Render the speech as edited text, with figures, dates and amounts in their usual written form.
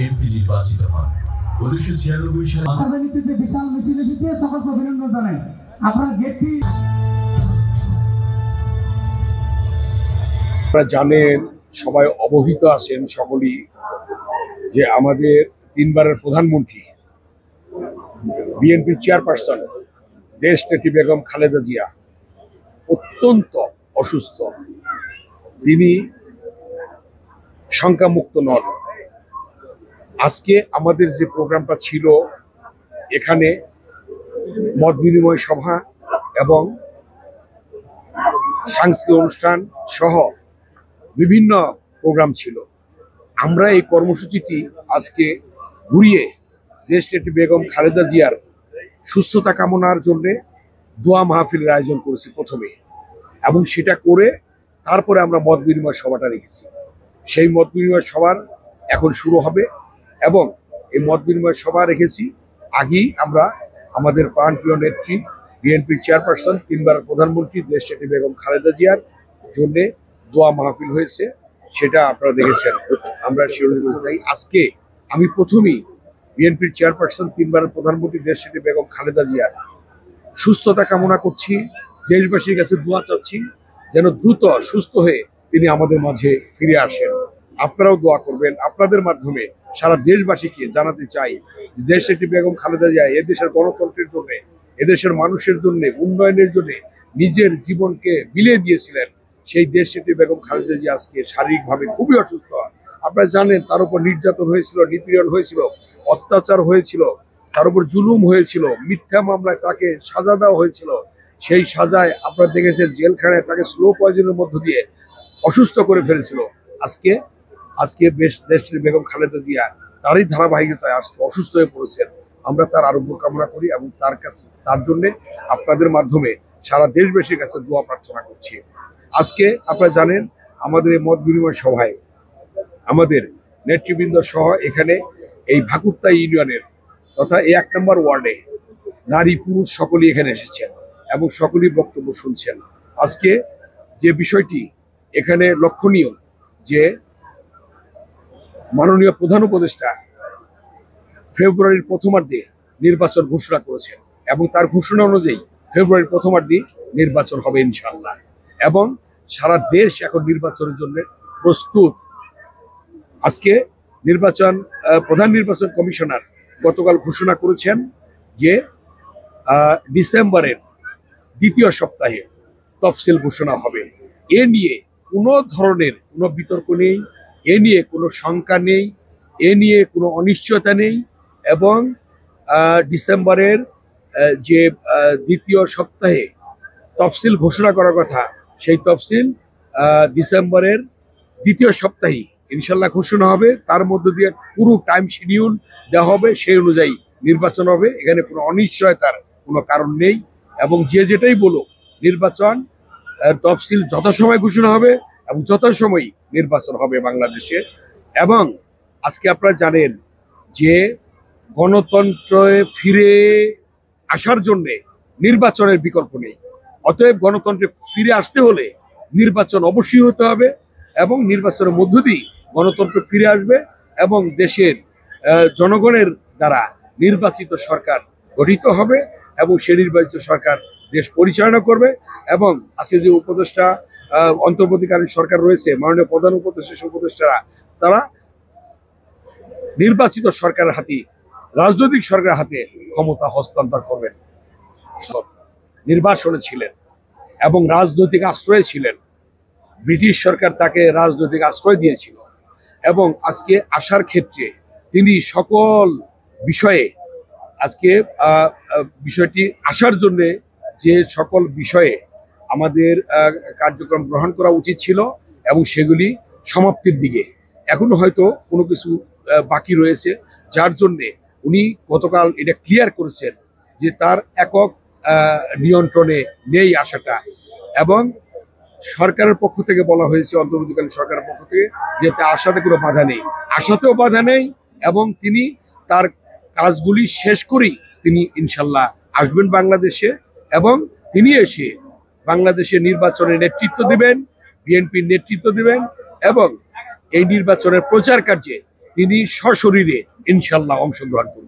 MP নির্বাচিত হন 1996 সালে। নেতৃত্বে বিশাল মিছিল এসেছে, সকলকে অভিনন্দন জানাই। আপনার গেটটি আপনারা জানেন, সবাই অবহিত আছেন সকলেই, যে আমাদের তিনবারের প্রধানমন্ত্রী বিএনপির চেয়ারপারসন দেশনেত্রী বেগম খালেদা জিয়া অত্যন্ত অসুস্থ। তিনি শঙ্কামুক্ত নন। আজকে আমাদের যে প্রোগ্রামটা ছিল, এখানে মত বিনিময় সভা এবং সাংস্কৃতিক অনুষ্ঠান সহ বিভিন্ন প্রোগ্রাম ছিল। আমরা এই কর্মসূচিটি আজকে ঘুরিয়ে দেশনেত্রী বেগম খালেদা জিয়ার সুস্থতা কামনার জন্য দোয়া মাহফিলের আয়োজন করেছি প্রথমে, এবং সেটা করে তারপরে আমরা মত বিনিময় সভাটা রেখেছি। সেই মত বিনিময় সভার এখন শুরু হবে, এবং এই মত বিনিময় সভা রেখেছি আগেই আমরা আমাদের প্রাণপ্রিয় নেত্রী বিএনপির চেয়ারপারসন, তিনবার প্রধানমন্ত্রী দেশনেত্রী বেগম খালেদা জিয়ার জন্যে দোয়া মাহফিল হয়েছে, সেটা আপনারা দেখেছেন। আমরা তাই আজকে আমি প্রথমেই বিএনপির চেয়ারপারসন, তিনবারের প্রধানমন্ত্রী দেশনেত্রী বেগম খালেদা জিয়ার সুস্থতা কামনা করছি, দেশবাসীর কাছে দোয়া চাচ্ছি যেন দ্রুত সুস্থ হয়ে তিনি আমাদের মাঝে ফিরে আসেন। আপনারাও দোয়া করবেন। আপনাদের মাধ্যমে সারা দেশবাসীকে জানাতে চাই যে দেশনেত্রী বেগম খালেদা জিয়া এদেশের গণতন্ত্রের জন্য, এদেশের মানুষের জন্য, উন্নয়নের জন্য নিজের জীবনকে বিলিয়ে দিয়েছিলেন। সেই দেশনেত্রী বেগম খালেদা জিয়া আজকে শারীরিকভাবে খুবই অসুস্থ। আপনারা জানেন, তার উপর নির্যাতন হয়েছিল, নিপীড়ন হয়েছিল, অত্যাচার হয়েছিল, তার উপর জুলুম হয়েছিল, মিথ্যা মামলায় তাকে সাজা দেওয়া হয়েছিল। সেই সাজায় আপনারা দেখেছেন জেলখানায় তাকে স্লো পয়জনের মধ্য দিয়ে অসুস্থ করে ফেলেছিল। আজকে দেশনেত্রী বেগম খালেদা জিয়া তারই ধারাবাহিকতায় আজকে অসুস্থ হয়ে পড়েছেন। আমরা তার আরোগ্য কামনা করি এবং তার জন্য আপনাদের মাধ্যমে সারা দেশবাসীর কাছে দোয়া প্রার্থনা করছি। আজকে আপনারা জানেন, আমাদের এই মত বিনিময় সভায় আমাদের নেতৃবৃন্দ সহ এখানে এই ভাকুরতা ইউনিয়নের তথা এই 1 নম্বর ওয়ার্ডে নারী পুরুষ সকলেই এখানে এসেছেন এবং সকলেই বক্তব্য শুনছেন। আজকে যে বিষয়টি এখানে লক্ষণীয়, যে মাননীয় প্রধান উপদেষ্টা ফেব্রুয়ারির প্রথমার্ধে নির্বাচন ঘোষণা করেছেন, এবং তার ঘোষণা অনুযায়ী ফেব্রুয়ারির প্রথমার্ধে নির্বাচন হবে ইনশাআল্লাহ, এবং সারা দেশ এখন নির্বাচনের জন্য প্রস্তুত। আজকে প্রধান নির্বাচন কমিশনার গতকাল ঘোষণা করেছেন যে ডিসেম্বরের দ্বিতীয় সপ্তাহে তফসিল ঘোষণা হবে। এ নিয়ে কোনো ধরনের কোনো বিতর্ক নেই, এ নিয়ে কোনো শঙ্কা নেই, এ নিয়ে কোনো অনিশ্চয়তা নেই, এবং ডিসেম্বরের যে দ্বিতীয় সপ্তাহে তফসিল ঘোষণা করার কথা, সেই তফসিল ডিসেম্বরের দ্বিতীয় সপ্তাহে ইনশাল্লাহ ঘোষণা হবে। তার মধ্য দিয়ে পুরো টাইম শিডিউল দেওয়া হবে, সেই অনুযায়ী নির্বাচন হবে। এখানে কোনো অনিশ্চয়তার কোনো কারণ নেই, এবং যে যেটাই বলো, নির্বাচন তফসিল যথাসময় ঘোষণা হবে এবং যথাসময়ই নির্বাচন হবে বাংলাদেশে। এবং আজকে আপনারা জানেন যে গণতন্ত্রে ফিরে আসার জন্যে নির্বাচনের বিকল্প নেই। অতএব গণতন্ত্রে ফিরে আসতে হলে নির্বাচন অবশ্যই হতে হবে, এবং নির্বাচনের মধ্য দিয়ে গণতন্ত্র ফিরে আসবে এবং দেশের জনগণের দ্বারা নির্বাচিত সরকার গঠিত হবে, এবং সেই নির্বাচিত সরকার দেশ পরিচালনা করবে। এবং আজকে যে উপদেষ্টা অন্তর্বর্তীকালীন সরকার রয়েছে, মাননীয় প্রধান উপদেষ্টারা তারা নির্বাচিত সরকারের হাতে, রাজনৈতিক সরকারের হাতে ক্ষমতা হস্তান্তর করবেন। নির্বাসনে ছিলেন এবং রাজনৈতিক আশ্রয়ে ছিলেন। ব্রিটিশ সরকার তাকে রাজনৈতিক আশ্রয় দিয়েছিল, এবং আজকে আসার ক্ষেত্রে তিনি সকল বিষয়ে আজকে বিষয়টি আসার জন্য যে সকল বিষয়ে আমাদের কার্যক্রম গ্রহণ করা উচিত ছিল, এবং সেগুলি সমাপ্তির দিকে এখনো হয়তো কোনো কিছু বাকি রয়েছে, যার জন্যে উনি গতকাল এটা ক্লিয়ার করেছেন যে তার একক নিয়ন্ত্রণে নেই আসাটা। এবং সরকারের পক্ষ থেকে বলা হয়েছে, অন্তর্বর্তীকালীন সরকারের পক্ষ থেকে, যে তার আসাতে কোনো বাধা নেই, আসাতেও বাধা নেই, এবং তিনি তার কাজগুলি শেষ করেই তিনি ইনশাল্লাহ আসবেন বাংলাদেশে, এবং তিনি এসে বাংলাদেশের নির্বাচনে নেতৃত্ব দেবেন, বিএনপির নেতৃত্ব দেবেন, এবং এই নির্বাচনের প্রচার কার্যে তিনি সশরীরে ইনশাল্লাহ অংশগ্রহণ করবেন।